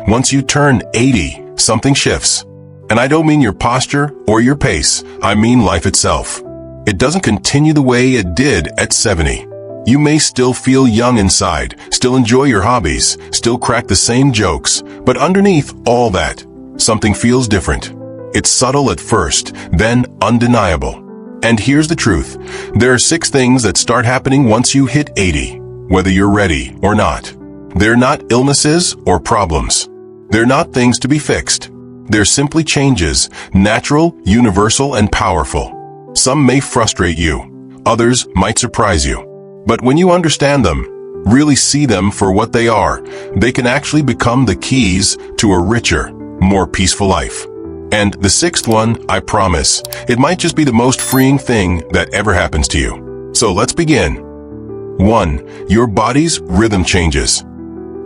Once you turn 80, something shifts. And I don't mean your posture or your pace, I mean life itself. It doesn't continue the way it did at 70. You may still feel young inside, still enjoy your hobbies, still crack the same jokes, but underneath all that, something feels different. It's subtle at first, then undeniable. And here's the truth. There are 6 things that start happening once you hit 80, whether you're ready or not. They're not illnesses or problems. They're not things to be fixed. They're simply changes, natural, universal, and powerful. Some may frustrate you. Others might surprise you. But when you understand them, really see them for what they are, they can actually become the keys to a richer, more peaceful life. And the 6th one, I promise, it might just be the most freeing thing that ever happens to you. So let's begin. 1. Your body's rhythm changes.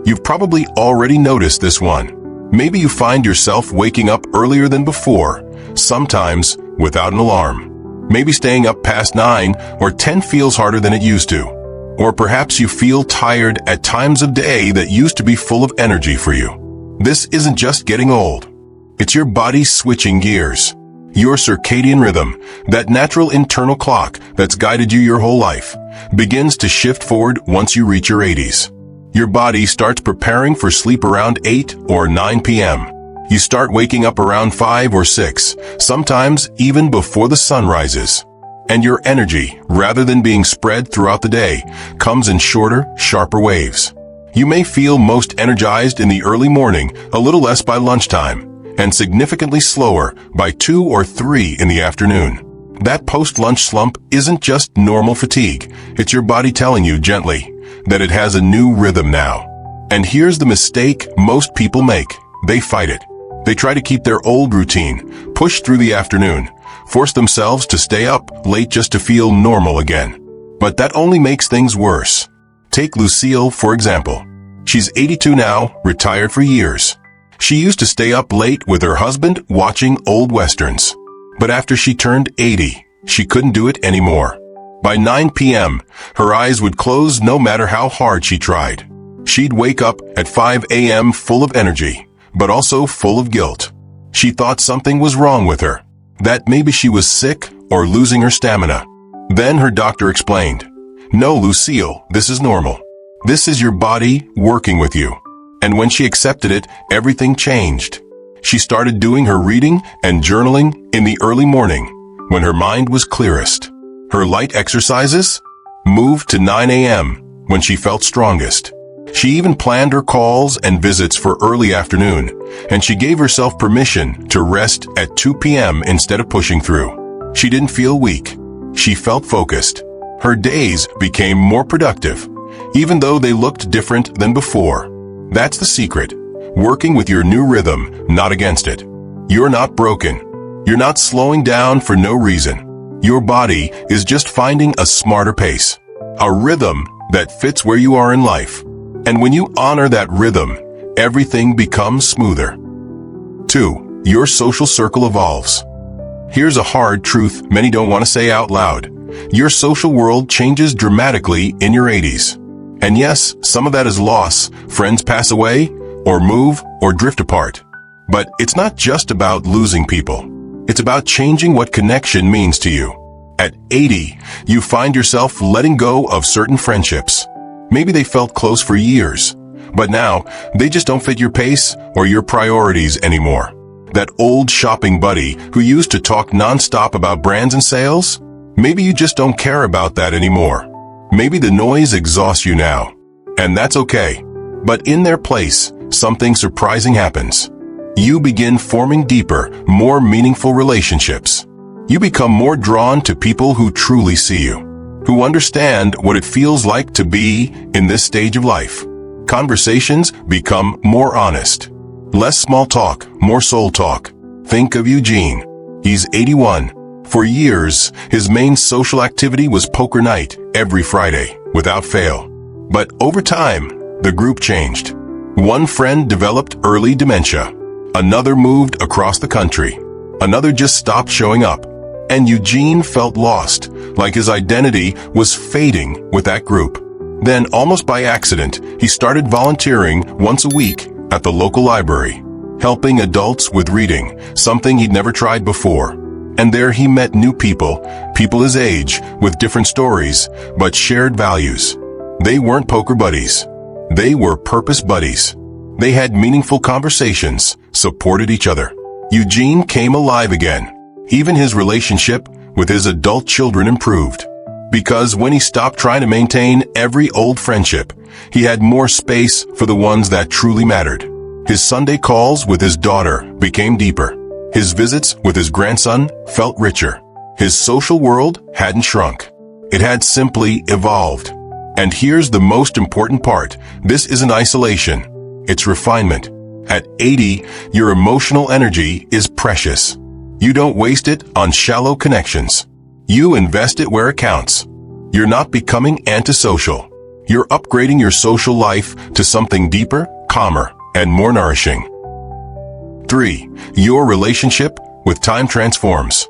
You've probably already noticed this one. Maybe you find yourself waking up earlier than before, sometimes without an alarm. Maybe staying up past 9 or 10 feels harder than it used to. Or perhaps you feel tired at times of day that used to be full of energy for you. This isn't just getting old. It's your body switching gears. Your circadian rhythm, that natural internal clock that's guided you your whole life, begins to shift forward once you reach your 80s. Your body starts preparing for sleep around 8 or 9 p.m. You start waking up around 5 or 6, sometimes even before the sun rises. And your energy, rather than being spread throughout the day, comes in shorter, sharper waves. You may feel most energized in the early morning, a little less by lunchtime, and significantly slower by 2 or 3 in the afternoon. That post-lunch slump isn't just normal fatigue. It's your body telling you gently that it has a new rhythm now. And here's the mistake most people make. They fight it. They try to keep their old routine, push through the afternoon, force themselves to stay up late just to feel normal again. But that only makes things worse. Take Lucille, for example. She's 82 now, retired for years. She used to stay up late with her husband watching old westerns. But after she turned 80, she couldn't do it anymore. By 9 p.m., her eyes would close no matter how hard she tried. She'd wake up at 5 a.m. full of energy, but also full of guilt. She thought something was wrong with her, that maybe she was sick or losing her stamina. Then her doctor explained, "No, Lucille, this is normal. This is your body working with you." And when she accepted it, everything changed. She started doing her reading and journaling in the early morning, when her mind was clearest. Her light exercises moved to 9 a.m. when she felt strongest. She even planned her calls and visits for early afternoon, and she gave herself permission to rest at 2 p.m. instead of pushing through. She didn't feel weak. She felt focused. Her days became more productive, even though they looked different than before. That's the secret. Working with your new rhythm, not against it. You're not broken. You're not slowing down for no reason. Your body is just finding a smarter pace, a rhythm that fits where you are in life. And when you honor that rhythm, everything becomes smoother. 2. Your social circle evolves. Here's a hard truth many don't want to say out loud. Your social world changes dramatically in your 80s. And yes, some of that is loss. Friends pass away, or move, or drift apart. But it's not just about losing people. It's about changing what connection means to you. At 80, you find yourself letting go of certain friendships. Maybe they felt close for years, but now they just don't fit your pace or your priorities anymore. That old shopping buddy who used to talk nonstop about brands and sales? Maybe you just don't care about that anymore. Maybe the noise exhausts you now, and that's okay. But in their place, something surprising happens. You begin forming deeper, more meaningful relationships. You become more drawn to people who truly see you, who understand what it feels like to be in this stage of life. Conversations become more honest. Less small talk, more soul talk. Think of Eugene. He's 81. For years, his main social activity was poker night every Friday, without fail. But over time, the group changed. One friend developed early dementia. Another moved across the country. Another just stopped showing up. And Eugene felt lost, like his identity was fading with that group. Then, almost by accident, he started volunteering once a week at the local library, helping adults with reading, something he'd never tried before. And there he met new people his age, with different stories, but shared values. They weren't poker buddies. They were purpose buddies. They had meaningful conversations, supported each other. Eugene came alive again. Even his relationship with his adult children improved. Because when he stopped trying to maintain every old friendship, he had more space for the ones that truly mattered. His Sunday calls with his daughter became deeper. His visits with his grandson felt richer. His social world hadn't shrunk. It had simply evolved. And here's the most important part. This isn't isolation. It's refinement. At 80, your emotional energy is precious. You don't waste it on shallow connections. You invest it where it counts. You're not becoming antisocial. You're upgrading your social life to something deeper, calmer, and more nourishing. 3. Your relationship with time transforms.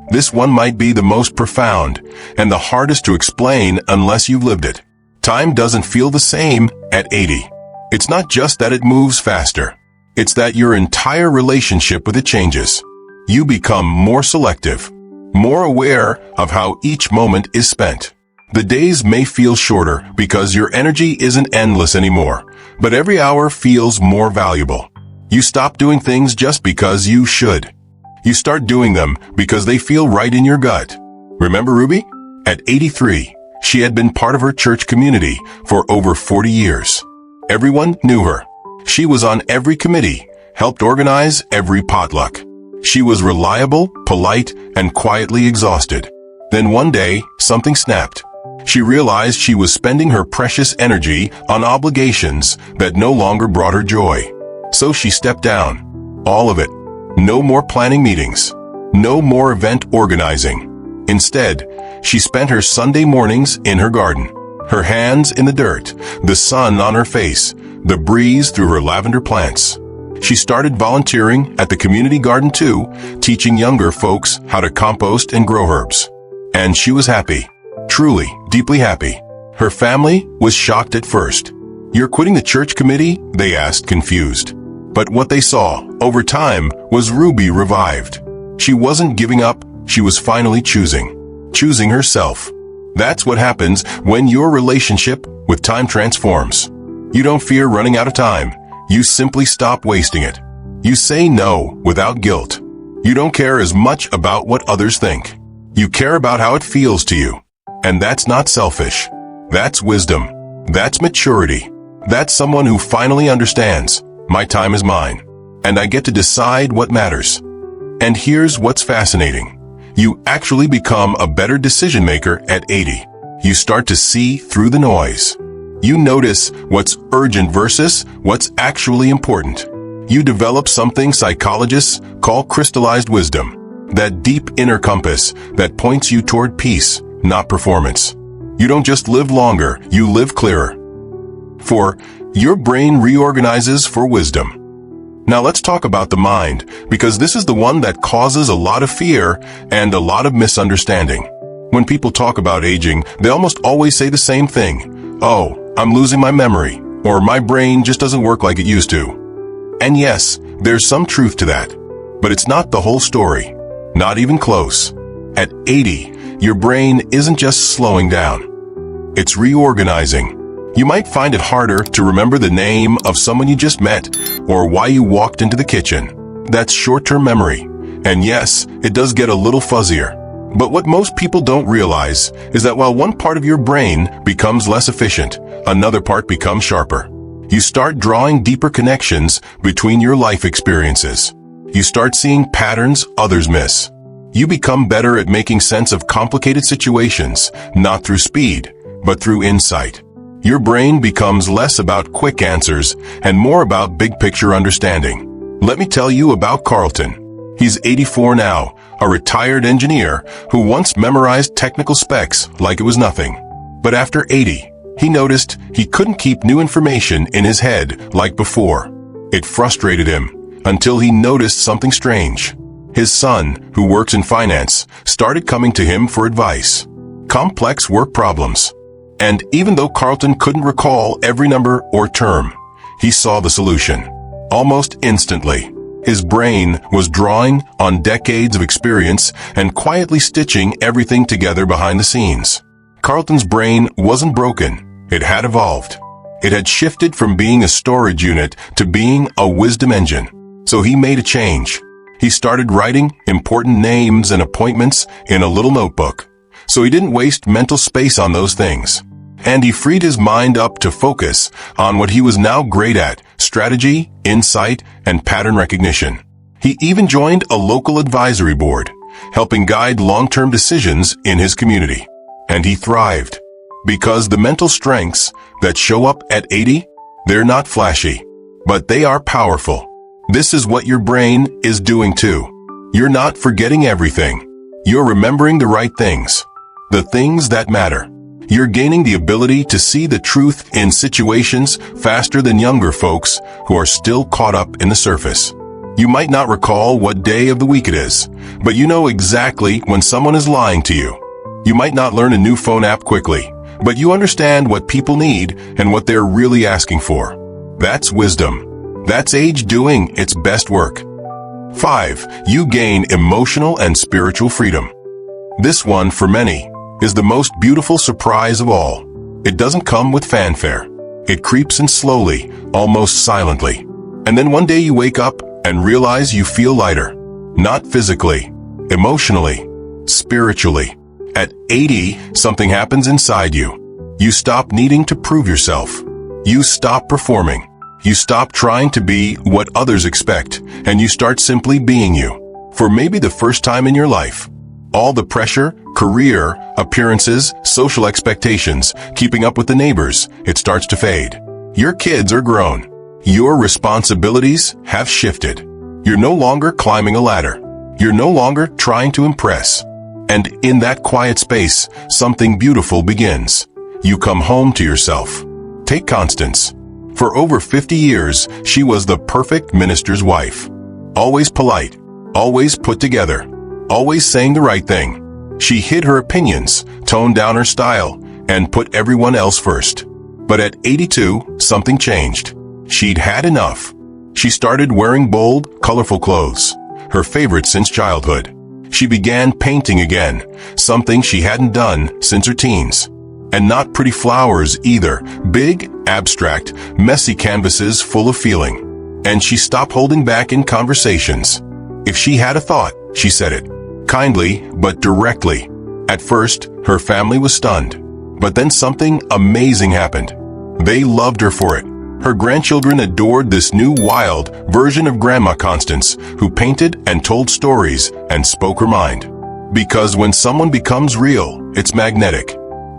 This one might be the most profound and the hardest to explain unless you've lived it. Time doesn't feel the same at 80. It's not just that it moves faster. It's that your entire relationship with it changes. You become more selective, more aware of how each moment is spent. The days may feel shorter because your energy isn't endless anymore, but every hour feels more valuable. You stop doing things just because you should. You start doing them because they feel right in your gut. Remember Ruby? At 83, she had been part of her church community for over 40 years. Everyone knew her. She was on every committee, helped organize every potluck. She was reliable, polite, and quietly exhausted. Then one day, something snapped. She realized she was spending her precious energy on obligations that no longer brought her joy. So she stepped down. All of it. No more planning meetings. No more event organizing. Instead, she spent her Sunday mornings in her garden. Her hands in the dirt, the sun on her face, the breeze through her lavender plants. She started volunteering at the community garden too, teaching younger folks how to compost and grow herbs. And she was happy. Truly, deeply happy. Her family was shocked at first. "You're quitting the church committee?" they asked, confused. But what they saw, over time, was Ruby revived. She wasn't giving up, she was finally choosing herself. That's what happens when your relationship with time transforms. You don't fear running out of time. You simply stop wasting it. You say no without guilt. You don't care as much about what others think. You care about how it feels to you. And that's not selfish. That's wisdom. That's maturity. That's someone who finally understands, my time is mine, and I get to decide what matters. And here's what's fascinating. You actually become a better decision maker at 80. You start to see through the noise. You notice what's urgent versus what's actually important. You develop something psychologists call crystallized wisdom, that deep inner compass that points you toward peace, not performance. You don't just live longer, you live clearer. 4. Your brain reorganizes for wisdom. Now let's talk about the mind, because this is the one that causes a lot of fear and a lot of misunderstanding. When people talk about aging, they almost always say the same thing. "Oh, I'm losing my memory," or "my brain just doesn't work like it used to." And yes, there's some truth to that. But it's not the whole story. Not even close. At 80, your brain isn't just slowing down. It's reorganizing. You might find it harder to remember the name of someone you just met or why you walked into the kitchen. That's short-term memory. And yes, it does get a little fuzzier. But what most people don't realize is that while one part of your brain becomes less efficient, another part becomes sharper. You start drawing deeper connections between your life experiences. You start seeing patterns others miss. You become better at making sense of complicated situations, not through speed, but through insight. Your brain becomes less about quick answers and more about big-picture understanding. Let me tell you about Carlton. He's 84 now, a retired engineer who once memorized technical specs like it was nothing. But after 80, he noticed he couldn't keep new information in his head like before. It frustrated him until he noticed something strange. His son, who works in finance, started coming to him for advice. Complex work problems. And even though Carlton couldn't recall every number or term, he saw the solution. Almost instantly, his brain was drawing on decades of experience and quietly stitching everything together behind the scenes. Carlton's brain wasn't broken. It had evolved. It had shifted from being a storage unit to being a wisdom engine. So he made a change. He started writing important names and appointments in a little notebook, so he didn't waste mental space on those things. And he freed his mind up to focus on what he was now great at: strategy, insight, and pattern recognition. He even joined a local advisory board, helping guide long-term decisions in his community. And he thrived. Because the mental strengths that show up at 80, they're not flashy, but they are powerful. This is what your brain is doing too. You're not forgetting everything. You're remembering the right things, the things that matter. You're gaining the ability to see the truth in situations faster than younger folks who are still caught up in the surface. You might not recall what day of the week it is, but you know exactly when someone is lying to you. You might not learn a new phone app quickly, but you understand what people need and what they're really asking for. That's wisdom. That's age doing its best work. 5. You gain emotional and spiritual freedom. This one, for many, is the most beautiful surprise of all. It doesn't come with fanfare. It creeps in slowly, almost silently. And then one day you wake up and realize you feel lighter. Not physically, emotionally, spiritually. At 80, something happens inside you. You stop needing to prove yourself. You stop performing. You stop trying to be what others expect, and you start simply being you. For maybe the first time in your life. All the pressure, career, appearances, social expectations, keeping up with the neighbors, it starts to fade. Your kids are grown. Your responsibilities have shifted. You're no longer climbing a ladder. You're no longer trying to impress. And in that quiet space, something beautiful begins. You come home to yourself. Take Constance. For over 50 years, she was the perfect minister's wife. Always polite, always put together, always saying the right thing. She hid her opinions, toned down her style, and put everyone else first. But at 82, something changed. She'd had enough. She started wearing bold, colorful clothes, her favorite since childhood. She began painting again, something she hadn't done since her teens. And not pretty flowers either, big, abstract, messy canvases full of feeling. And she stopped holding back in conversations. If she had a thought, she said it, kindly but directly. At first, her family was stunned. But then something amazing happened. They loved her for it. Her grandchildren adored this new wild version of Grandma Constance, who painted and told stories and spoke her mind. Because when someone becomes real, it's magnetic.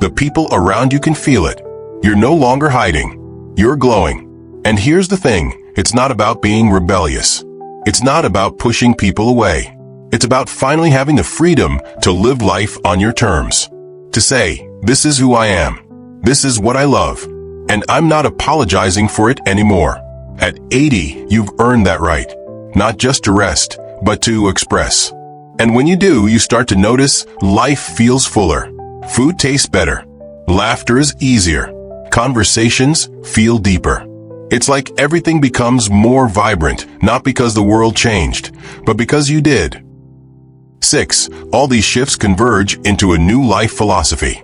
The people around you can feel it. You're no longer hiding. You're glowing. And here's the thing, it's not about being rebellious. It's not about pushing people away. It's about finally having the freedom to live life on your terms. To say, this is who I am. This is what I love. And I'm not apologizing for it anymore. At 80, you've earned that right. Not just to rest, but to express. And when you do, you start to notice life feels fuller. Food tastes better. Laughter is easier. Conversations feel deeper. It's like everything becomes more vibrant, not because the world changed, but because you did. 6. All these shifts converge into a new life philosophy.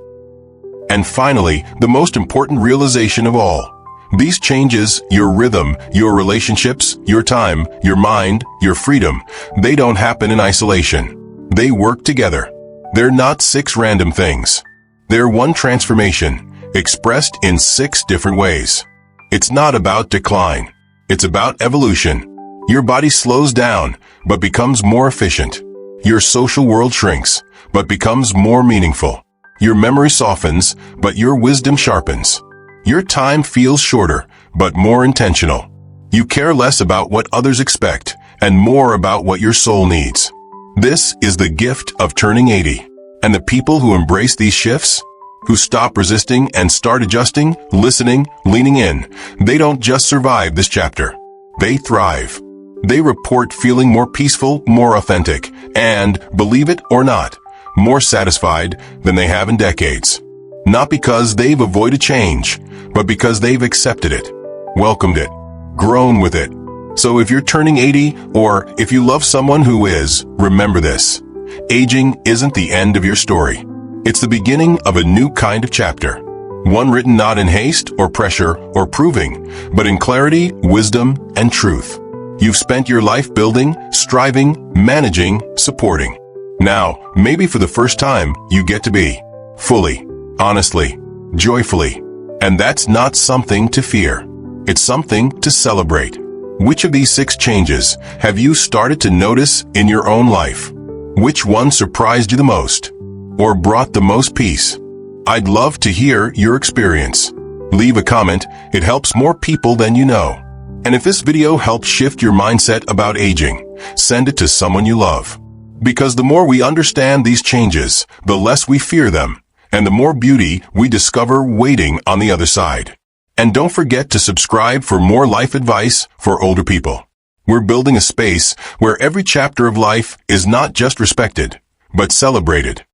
And finally, the most important realization of all. These changes, your rhythm, your relationships, your time, your mind, your freedom, they don't happen in isolation. They work together. They're not 6 random things. They're one transformation, expressed in 6 different ways. It's not about decline. It's about evolution. Your body slows down, but becomes more efficient. Your social world shrinks, but becomes more meaningful. Your memory softens, but your wisdom sharpens. Your time feels shorter, but more intentional. You care less about what others expect, and more about what your soul needs. This is the gift of turning 80. And the people who embrace these shifts, who stop resisting and start adjusting, listening, leaning in, they don't just survive this chapter. They thrive. They report feeling more peaceful, more authentic, and, believe it or not, more satisfied than they have in decades. Not because they've avoided change, but because they've accepted it, welcomed it, grown with it. So if you're turning 80, or if you love someone who is, remember this. Aging isn't the end of your story. It's the beginning of a new kind of chapter. One written not in haste or pressure or proving, but in clarity, wisdom, and truth. You've spent your life building, striving, managing, supporting. Now, maybe for the first time, you get to be fully, honestly, joyfully. And that's not something to fear. It's something to celebrate. Which of these 6 changes have you started to notice in your own life? Which one surprised you the most? Or brought the most peace? I'd love to hear your experience. Leave a comment. It helps more people than you know. And if this video helps shift your mindset about aging, send it to someone you love. Because the more we understand these changes, the less we fear them, and the more beauty we discover waiting on the other side. And don't forget to subscribe for more life advice for older people. We're building a space where every chapter of life is not just respected, but celebrated.